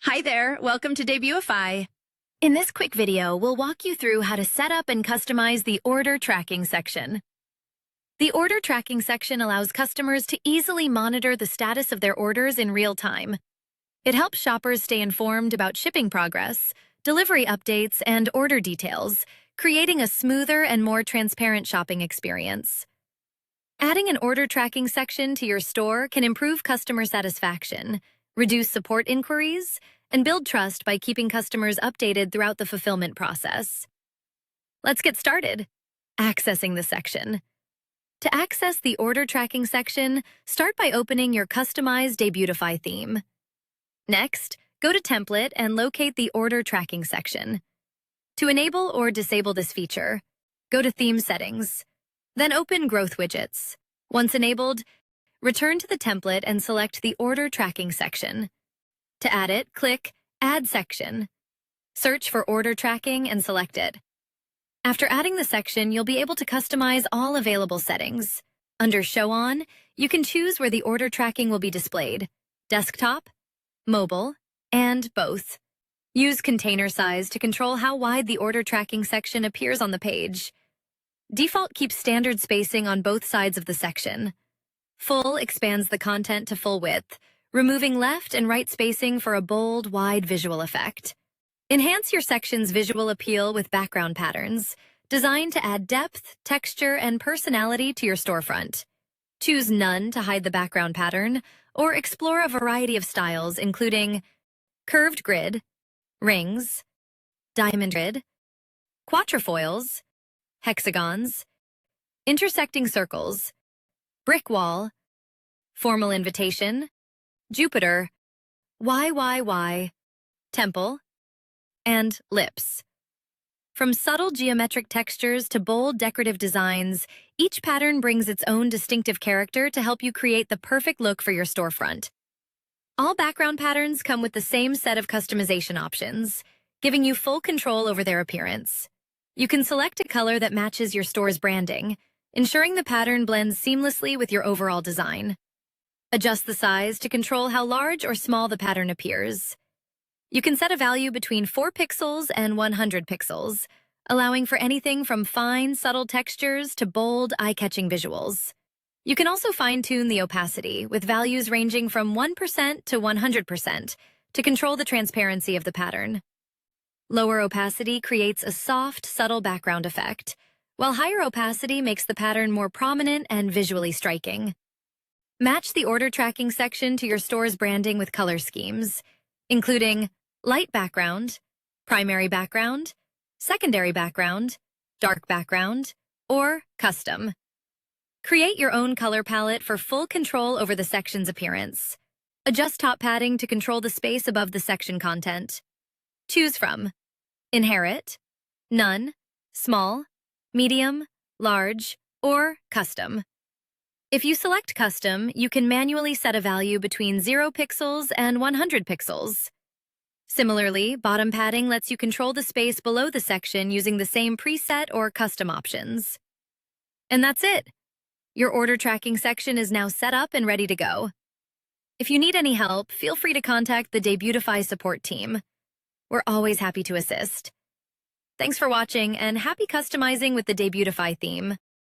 Hi there, welcome to Debutify. In this quick video, we'll walk you through how to set up and customize the order tracking section. The order tracking section allows customers to easily monitor the status of their orders in real time. It helps shoppers stay informed about shipping progress, delivery updates, and order details, creating a smoother and more transparent shopping experience. Adding an order tracking section to your store can improve customer satisfaction, reduce support inquiries, and build trust by keeping customers updated throughout the fulfillment process. Let's get started. Accessing the section. To access the order tracking section, start by opening your customized Debutify theme. Next, go to Template and locate the order tracking section. To enable or disable this feature, go to Theme Settings. Then open Growth Widgets. Once enabled, return to the template and select the order tracking section. To add it, click Add Section. Search for order tracking and select it. After adding the section, you'll be able to customize all available settings. Under Show On, you can choose where the order tracking will be displayed: desktop, mobile, and both. Use container size to control how wide the order tracking section appears on the page. Default keeps standard spacing on both sides of the section. Full expands the content to full width, removing left and right spacing for a bold, wide visual effect. Enhance your section's visual appeal with background patterns, designed to add depth, texture, and personality to your storefront. Choose None to hide the background pattern, or explore a variety of styles, including curved grid, rings, diamond grid, quatrefoils, hexagons, intersecting circles, brick wall, formal invitation, Jupiter, YYY, temple, and lips. From subtle geometric textures to bold decorative designs, each pattern brings its own distinctive character to help you create the perfect look for your storefront. All background patterns come with the same set of customization options, giving you full control over their appearance. You can select a color that matches your store's branding, ensuring the pattern blends seamlessly with your overall design. Adjust the size to control how large or small the pattern appears. You can set a value between 4 pixels and 100 pixels, allowing for anything from fine, subtle textures to bold, eye-catching visuals. You can also fine-tune the opacity, with values ranging from 1% to 100% to control the transparency of the pattern. Lower opacity creates a soft, subtle background effect, while higher opacity makes the pattern more prominent and visually striking. Match the order tracking section to your store's branding with color schemes, including light background, primary background, secondary background, dark background, or custom. Create your own color palette for full control over the section's appearance. Adjust top padding to control the space above the section content. Choose from Inherit, None, Small, Medium, Large, or Custom. If you select Custom, you can manually set a value between 0 pixels and 100 pixels. Similarly, bottom padding lets you control the space below the section using the same preset or custom options. And that's it. Your order tracking section is now set up and ready to go. If you need any help, feel free to contact the Debutify support team. We're always happy to assist. Thanks for watching, and happy customizing with the Debutify theme.